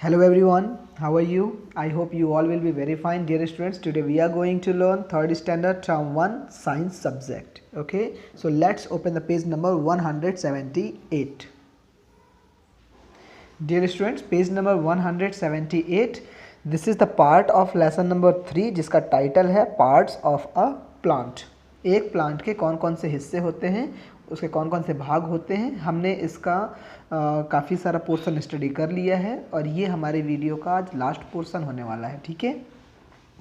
Hello everyone, how are you? I hope you all will be very fine, dear students. Today we are going to learn 3rd standard term 1 science subject. Okay, so let's open the page number 178. Dear students, page number 178. This is the part of lesson number 3 जिसका title है parts of a plant. एक plant के कौन कौन से हिस्से होते हैं, उसके कौन कौन से भाग होते हैं, हमने इसका काफ़ी सारा पोर्शन स्टडी कर लिया है और ये हमारे वीडियो का आज लास्ट पोर्शन होने वाला है। ठीक है,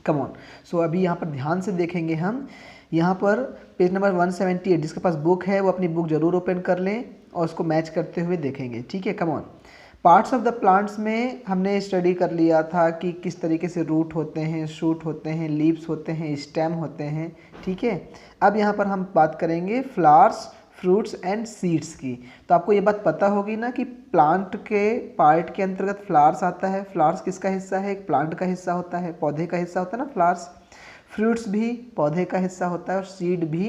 कम ऑन। सो अभी यहाँ पर ध्यान से देखेंगे हम। यहाँ पर पेज नंबर 178 जिसके पास बुक है वो अपनी बुक जरूर ओपन कर लें और उसको मैच करते हुए देखेंगे। ठीक है, come on. Parts of the plants में हमने स्टडी कर लिया था कि किस तरीके से रूट होते हैं, शूट होते हैं, लीव्स होते हैं, स्टेम होते हैं। ठीक है, अब यहाँ पर हम बात करेंगे फ्लावर्स, फ्रूट्स एंड सीड्स की। तो आपको ये बात पता होगी ना कि प्लांट के पार्ट के अंतर्गत फ्लावर्स आता है। फ्लावर्स किसका हिस्सा है? एक प्लांट का हिस्सा होता है, पौधे का हिस्सा होता है ना फ्लावर्स। फ्रूट्स भी पौधे का हिस्सा होता है और सीड भी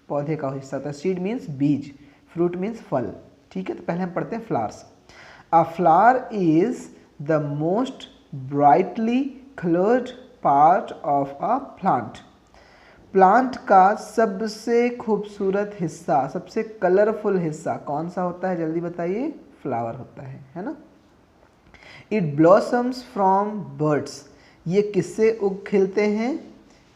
पौधे का हिस्सा होता है। सीड मीन्स बीज, फ्रूट मीन्स फल। ठीक है, तो पहले हम पढ़ते हैं flowers. A flower is the most brightly colored part of a plant. Plant का सबसे खूबसूरत हिस्सा, सबसे कलरफुल हिस्सा कौन सा होता है? जल्दी बताइए। फ्लावर होता है ना। It blossoms from birds. ये किससे उग खिलते हैं?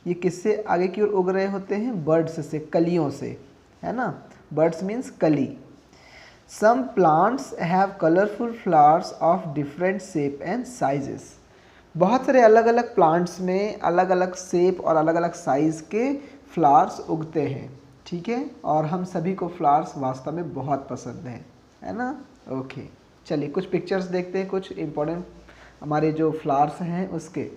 ये किससे आगे की ओर उग रहे होते हैं? बर्ड्स से, कलियों से, है ना। बर्ड्स मीन्स कली। Some plants have colorful flowers of different shape and sizes. बहुत सारे अलग अलग प्लांट्स में अलग अलग शेप और अलग अलग साइज़ के फ्लावर्स उगते हैं। ठीक है, और हम सभी को फ्लावर्स वास्तव में बहुत पसंद है ना। ओके, चलिए कुछ पिक्चर्स देखते हैं, कुछ इम्पोर्टेंट हमारे जो फ्लावर्स हैं उसके।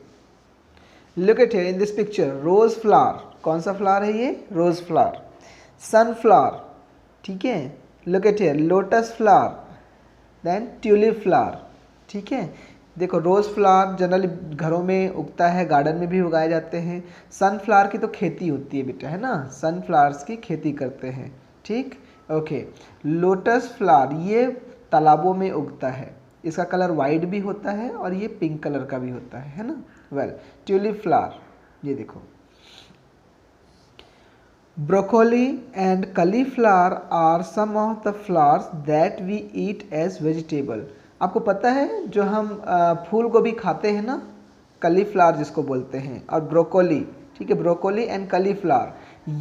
Look at here in this picture, rose flower. कौन सा फ्लावर है ये? Rose flower. सनफ्लावर, ठीक है। Look at here, lotus flower, then tulip flower. ठीक है, देखो रोज़ फ्लावर जनरली घरों में उगता है, गार्डन में भी उगाए जाते हैं। सनफ्लावर की तो खेती होती है बेटा, है ना। सनफ्लावर्स की खेती करते हैं। ठीक, ओके। लोटस फ्लावर ये तालाबों में उगता है, इसका कलर वाइट भी होता है और ये पिंक कलर का भी होता है ना। वेल, ट्यूलिप फ्लावर ये देखो। Broccoli and cauliflower are some of the flowers that we eat as vegetable. आपको पता है जो हम फूल गोभी खाते हैं ना, cauliflower जिसको बोलते हैं, और ब्रोकोली। ठीक है, ब्रोकोली एंड cauliflower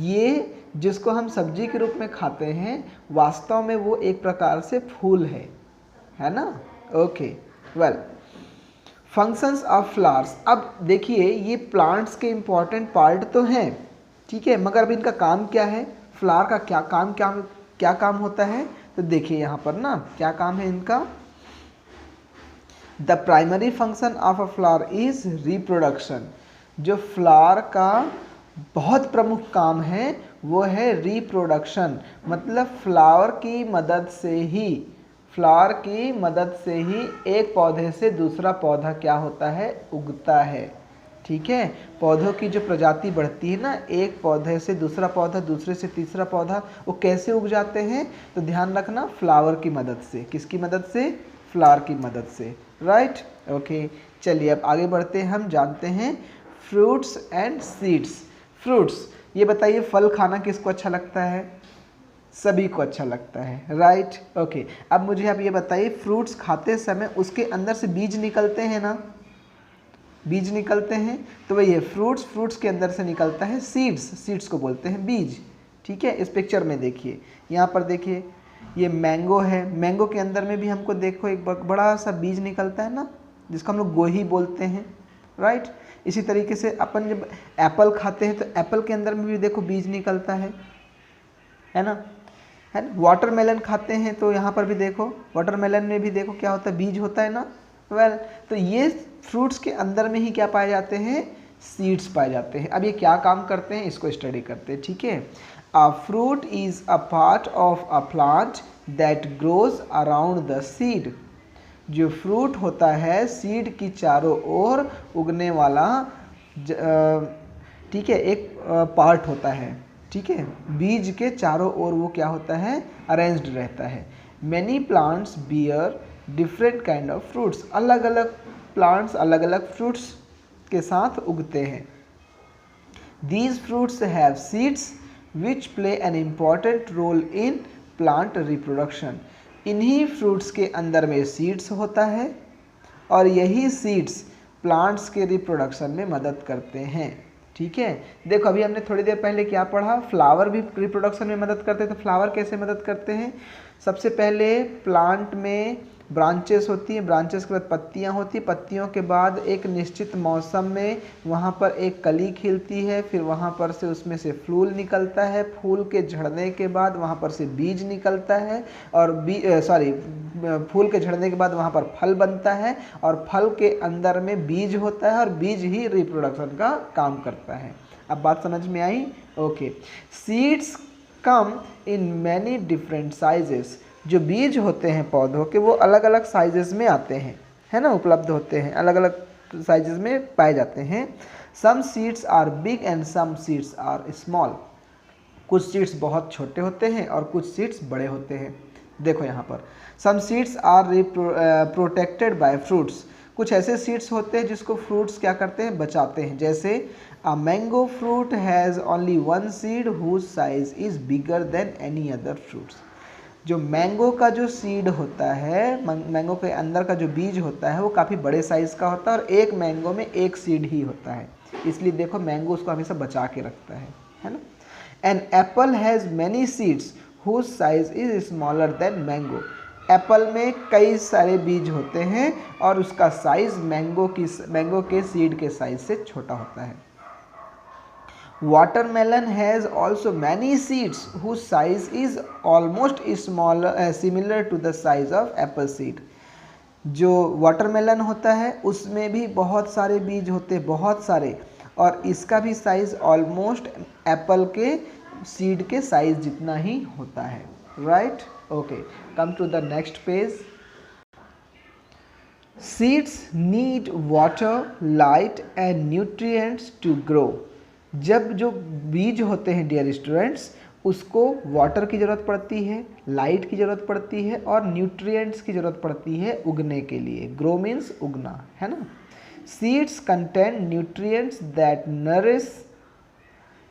ये जिसको हम सब्जी के रूप में खाते हैं, वास्तव में वो एक प्रकार से फूल है ना। Okay, well, functions of flowers. अब देखिए ये प्लांट्स के इम्पॉर्टेंट पार्ट तो हैं, ठीक है, मगर अब इनका काम क्या है? फ्लावर का क्या काम होता है? तो देखिए यहाँ पर ना क्या काम है इनका। The primary function of a flower is reproduction. जो फ्लावर का बहुत प्रमुख काम है वो है रिप्रोडक्शन। मतलब फ्लावर की मदद से ही एक पौधे से दूसरा पौधा क्या होता है? उगता है। ठीक है, पौधों की जो प्रजाति बढ़ती है ना, एक पौधे से दूसरा पौधा, दूसरे से तीसरा पौधा, वो कैसे उग जाते हैं? तो ध्यान रखना, फ्लावर की मदद से। किसकी मदद से? फ्लावर की मदद से, राइट। ओके, चलिए अब आगे बढ़ते हैं। हम जानते हैं फ्रूट्स एंड सीड्स। फ्रूट्स, ये बताइए फल खाना किसको अच्छा लगता है? सभी को अच्छा लगता है, राइट। ओके, अब मुझे आप ये बताइए, फ्रूट्स खाते समय उसके अंदर से बीज निकलते हैं ना, बीज निकलते हैं, तो वही है फ्रूट्स के अंदर से निकलता है सीड्स को बोलते हैं बीज। ठीक है, इस पिक्चर में देखिए, यहाँ पर देखिए ये मैंगो है, मैंगो के अंदर में भी हमको देखो एक बड़ा सा बीज निकलता है ना, जिसको हम लोग गोही बोलते हैं, राइट। इसी तरीके से अपन जब एप्पल खाते हैं तो एप्पल के अंदर में भी देखो बीज निकलता है ना। वाटरमेलन खाते हैं तो यहाँ पर भी देखो, वाटरमेलन में भी देखो क्या होता है? बीज होता है ना। वेल, तो ये फ्रूट्स के अंदर में ही क्या पाए जाते हैं? सीड्स पाए जाते हैं। अब ये क्या काम करते हैं इसको स्टडी करते हैं। ठीक है, a fruit is a part of a plant that grows around the seed. जो फ्रूट होता है सीड की चारों ओर उगने वाला ठीक है एक पार्ट होता है। ठीक है, बीज के चारों ओर वो क्या होता है? अरेंज्ड रहता है। Many plants bear different kind of fruits, अलग अलग प्लांट्स अलग अलग फ्रूट्स के साथ उगते हैं। These fruits have seeds which play an important role in plant reproduction. इन्हीं फ्रूट्स के अंदर में सीड्स होता है और यही सीड्स प्लांट्स के रिप्रोडक्शन में मदद करते हैं। ठीक है, देखो अभी हमने थोड़ी देर पहले क्या पढ़ा, फ्लावर भी रिप्रोडक्शन में मदद करते हैं। तो फ्लावर कैसे मदद करते हैं? सबसे पहले प्लांट में ब्रांचेस होती हैं, ब्रांचेस के बाद पत्तियां होती हैं, पत्तियों के बाद एक निश्चित मौसम में वहाँ पर एक कली खिलती है, फिर वहाँ पर से उसमें से फूल निकलता है, फूल के झड़ने के बाद वहाँ पर से बीज निकलता है और फूल के झड़ने के बाद वहाँ पर फल बनता है और फल के अंदर में बीज होता है और बीज ही रिप्रोडक्शन का काम करता है। अब बात समझ में आई? Okay. Seeds come in many different sizes. जो बीज होते हैं पौधों के वो अलग अलग साइजेस में आते हैं, है ना, उपलब्ध होते हैं, अलग अलग साइजेस में पाए जाते हैं। Some seeds are big and some seeds are small. कुछ सीड्स बहुत छोटे होते हैं और कुछ सीड्स बड़े होते हैं। देखो यहाँ पर some seeds are protected by fruits. कुछ ऐसे सीड्स होते हैं जिसको फ्रूट्स क्या करते हैं, बचाते हैं। जैसे a mango fruit has only one seed whose size is bigger than any other fruits. जो मैंगो का जो सीड होता है, मैंगो के अंदर का जो बीज होता है वो काफ़ी बड़े साइज़ का होता है और एक मैंगो में एक सीड ही होता है, इसलिए देखो मैंगो उसको हमेशा बचा के रखता है ना। An apple has many seeds whose size is smaller than mango. Apple में कई सारे बीज होते हैं और उसका साइज मैंगो के सीड के साइज से छोटा होता है। Watermelon has also many seeds whose size is almost similar to the size of apple seed. जो वाटरमेलन होता है उसमें भी बहुत सारे बीज होते हैं, बहुत सारे, और इसका भी साइज ऑलमोस्ट एप्पल के सीड के साइज जितना ही होता है। Right, okay, come to the next page. Seeds need water, light and nutrients to grow. जब जो बीज होते हैं डियर स्टूडेंट्स, उसको वाटर की ज़रूरत पड़ती है, लाइट की ज़रूरत पड़ती है और न्यूट्रिएंट्स की ज़रूरत पड़ती है उगने के लिए। ग्रो मीन्स उगना, है ना। Seeds contain nutrients that nourish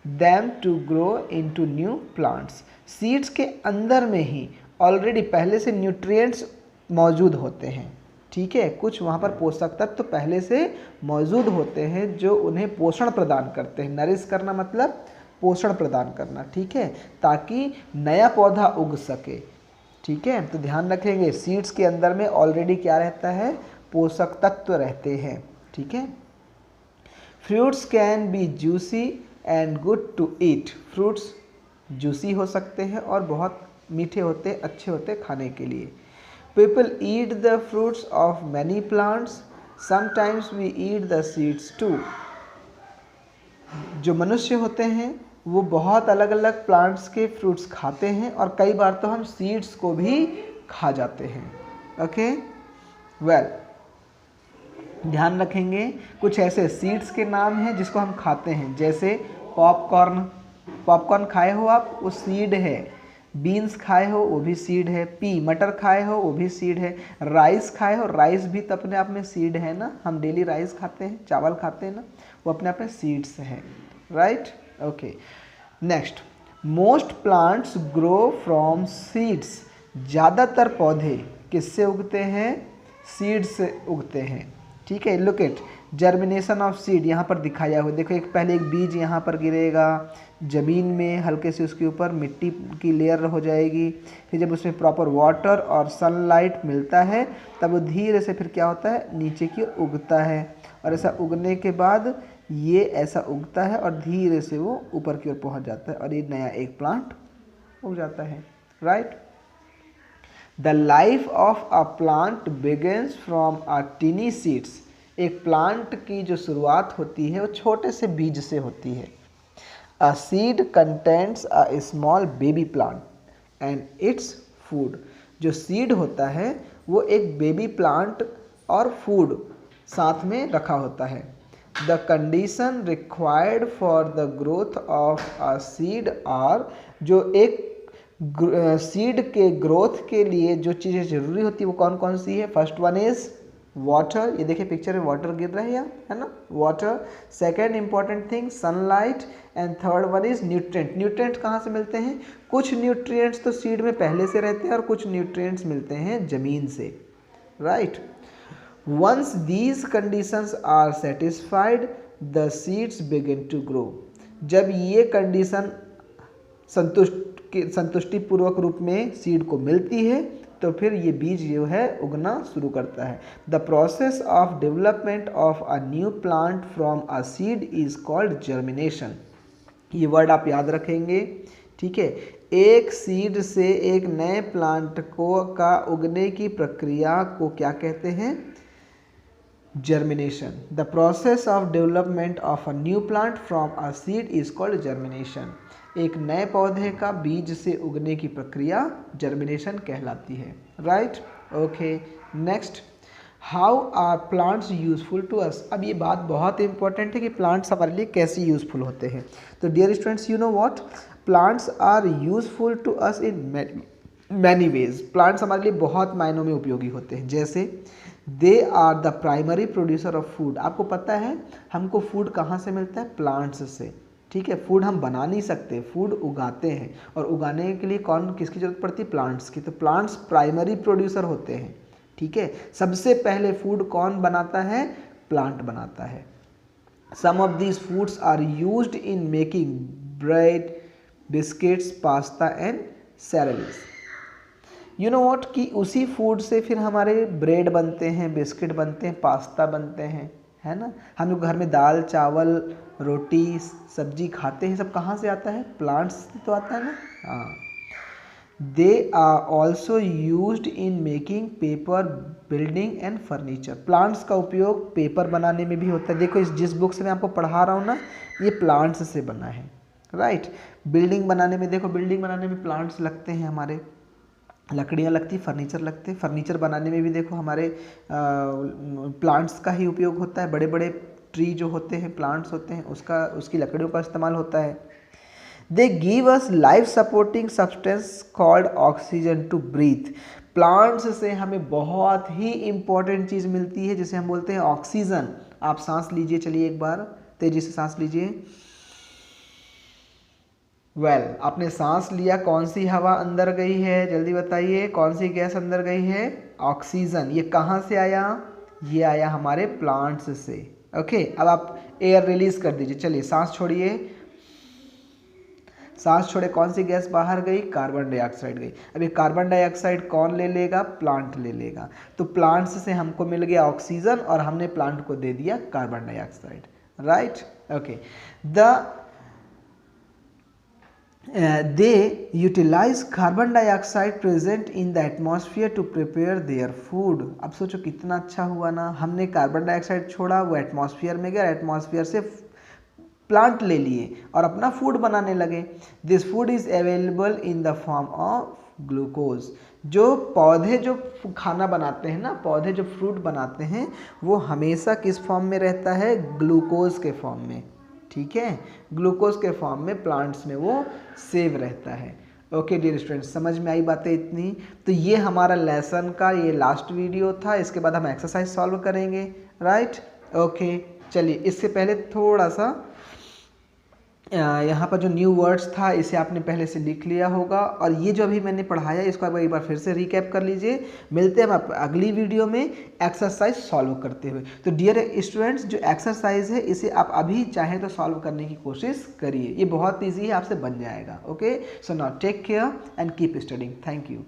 them to grow into new plants. Seeds के अंदर में ही ऑलरेडी पहले से न्यूट्रिएंट्स मौजूद होते हैं। ठीक है, कुछ वहाँ पर पोषक तत्व तो पहले से मौजूद होते हैं जो उन्हें पोषण प्रदान करते हैं। नरिश करना मतलब पोषण प्रदान करना, ठीक है, ताकि नया पौधा उग सके। ठीक है, तो ध्यान रखेंगे सीड्स के अंदर में ऑलरेडी क्या रहता है, पोषक तत्व रहते हैं। ठीक है। Fruits can be juicy and good to eat. Fruits juicy हो सकते हैं और बहुत मीठे होते, अच्छे होते खाने के लिए। People eat the fruits of many plants. Sometimes we eat the seeds too. जो मनुष्य होते हैं वो बहुत अलग अलग प्लांट्स के फ्रूट्स खाते हैं और कई बार तो हम सीड्स को भी खा जाते हैं। ओके, वेल, ध्यान रखेंगे कुछ ऐसे सीड्स के नाम हैं जिसको हम खाते हैं, जैसे पॉपकॉर्न। पॉपकॉर्न खाए हो आप, वो सीड है। बीन्स खाए हो, वो भी सीड है। मटर खाए हो, वो भी सीड है। राइस खाए हो, राइस भी तो अपने आप में सीड है ना। हम डेली राइस खाते हैं, चावल खाते हैं ना, वो अपने आप में सीड्स है। Right, okay. Next, most plants grow from seeds. ज़्यादातर पौधे किससे उगते हैं, सीड से उगते हैं। ठीक है, look eight germination of seed यहाँ पर दिखाया हुआ। देखो पहले एक बीज यहाँ पर गिरेगा ज़मीन में, हल्के से उसके ऊपर मिट्टी की लेयर हो जाएगी, फिर जब उसमें प्रॉपर वाटर और सनलाइट मिलता है तब वो धीरे से फिर क्या होता है, नीचे की ओर उगता है। और ऐसा उगने के बाद ये ऐसा उगता है और धीरे से वो ऊपर की ओर पहुँच जाता है और ये नया एक प्लांट उग जाता है। Right, the life of a plant begins from a tiny seeds. एक प्लांट की जो शुरुआत होती है वो छोटे से बीज से होती है। A seed contents a small baby plant and its food. जो सीड होता है वो एक बेबी प्लांट और फूड साथ में रखा होता है। The condition required for the growth of a seed are. जो एक सीड के ग्रोथ के लिए जो चीज़ें ज़रूरी होती है वो कौन कौन सी है? फर्स्ट वन इज़ वाटर, ये देखिए पिक्चर में वाटर गिर रहा है यहाँ, है ना, water. Second important thing sunlight, and third one is nutrient. Nutrients कहाँ से मिलते हैं? कुछ न्यूट्रिएंट्स तो सीड में पहले से रहते हैं और कुछ न्यूट्रिएंट्स मिलते हैं जमीन से, right. Once these conditions are satisfied the seeds begin to grow. जब ये कंडीशन संतुष्टि पूर्वक रूप में सीड को मिलती है तो फिर ये बीज जो है उगना शुरू करता है। The process of development of a new plant from a seed is called germination. ये वर्ड आप याद रखेंगे, ठीक है। एक सीड से एक नए प्लांट का उगने की प्रक्रिया को क्या कहते हैं? Germination. The process of development of a new plant from a seed is called germination. एक नए पौधे का बीज से उगने की प्रक्रिया जर्मिनेशन कहलाती है, right. Okay, next, how are plants useful to us. अब ये बात बहुत इंपॉर्टेंट है कि प्लांट्स हमारे लिए कैसे यूजफुल होते हैं। तो dear students, you know what, plants are useful to us in many ways. Plants हमारे लिए बहुत मायनों में उपयोगी होते हैं। जैसे they are the primary producer of food. आपको पता है हमको फूड कहाँ से मिलता है? प्लांट्स से, ठीक है। फूड हम बना नहीं सकते, फूड उगाते हैं, और उगाने के लिए किसकी जरूरत पड़ती है? प्लांट्स की। तो प्लांट्स प्राइमरी प्रोड्यूसर होते हैं, ठीक है। सबसे पहले फूड कौन बनाता है? प्लांट बनाता है। Some of these foods are used in making bread, biscuits, pasta and cereals. You know what, कि उसी फूड से फिर हमारे ब्रेड बनते हैं, बिस्किट बनते हैं, पास्ता बनते हैं, है ना। हम लोग घर में दाल चावल रोटी सब्जी खाते हैं, सब कहाँ से आता है? प्लांट्स से तो आता है ना। हाँ, they are also used in making paper, building and furniture. Plants का उपयोग पेपर बनाने में भी होता है। देखो जिस बुक से मैं आपको पढ़ा रहा हूँ ना, ये प्लांट्स से बना है, राइट। बिल्डिंग बनाने में, देखो बिल्डिंग बनाने में प्लांट्स लगते हैं, हमारे लकड़ियाँ लगती, फर्नीचर लगते हैं। फर्नीचर बनाने में भी देखो हमारे प्लांट्स का ही उपयोग होता है। बड़े बड़े ट्री जो होते हैं, प्लांट्स होते हैं, उसकी लकड़ियों का इस्तेमाल होता है। They give us life supporting substance called oxygen to breathe. Plants से हमें बहुत ही इंपॉर्टेंट चीज़ मिलती है जिसे हम बोलते हैं ऑक्सीजन। आप सांस लीजिए, चलिए एक बार तेजी से सांस लीजिए। आपने सांस लिया, कौन सी हवा अंदर गई है? जल्दी बताइए, कौन सी गैस अंदर गई है? ऑक्सीजन। ये कहाँ से आया? ये आया हमारे प्लांट्स से। ओके, अब आप एयर रिलीज कर दीजिए। चलिए सांस छोड़िए, सांस छोड़े, कौन सी गैस बाहर गई? कार्बन डाइऑक्साइड गई। अब ये कार्बन डाइऑक्साइड कौन ले लेगा? प्लांट ले लेगा। तो प्लांट्स से हमको मिल गया ऑक्सीजन और हमने प्लांट को दे दिया carbon dioxide, right. Okay, they utilize carbon dioxide present in the atmosphere to prepare their food। अब सोचो कितना अच्छा हुआ ना, हमने कार्बन डाइऑक्साइड छोड़ा, वो एटमॉस्फेयर में गया, एटमॉस्फेयर से प्लांट ले लिए और अपना फूड बनाने लगे। This food is available in the form of glucose. जो पौधे जो खाना बनाते हैं ना, पौधे जो फ्रूट बनाते हैं, वो हमेशा किस फॉर्म में रहता है? ग्लूकोज के फॉर्म में, ठीक है। ग्लूकोज के फॉर्म में प्लांट्स में वो सेव रहता है। ओके डियर स्टूडेंट्स, समझ में आई बातें इतनी? तो ये हमारा लेसन का ये लास्ट वीडियो था। इसके बाद हम एक्सरसाइज सॉल्व करेंगे, राइट। ओके, चलिए इससे पहले थोड़ा सा यहाँ पर जो न्यू वर्ड्स था इसे आपने पहले से लिख लिया होगा, और ये जो अभी मैंने पढ़ाया इसको आप एक बार फिर से रिकैप कर लीजिए। मिलते हैं हम अगली वीडियो में एक्सरसाइज सॉल्व करते हुए। तो डियर स्टूडेंट्स, जो एक्सरसाइज है इसे आप अभी चाहें तो सॉल्व करने की कोशिश करिए, ये बहुत ईजी है, आपसे बन जाएगा। Okay, so now take care and keep studying. Thank you.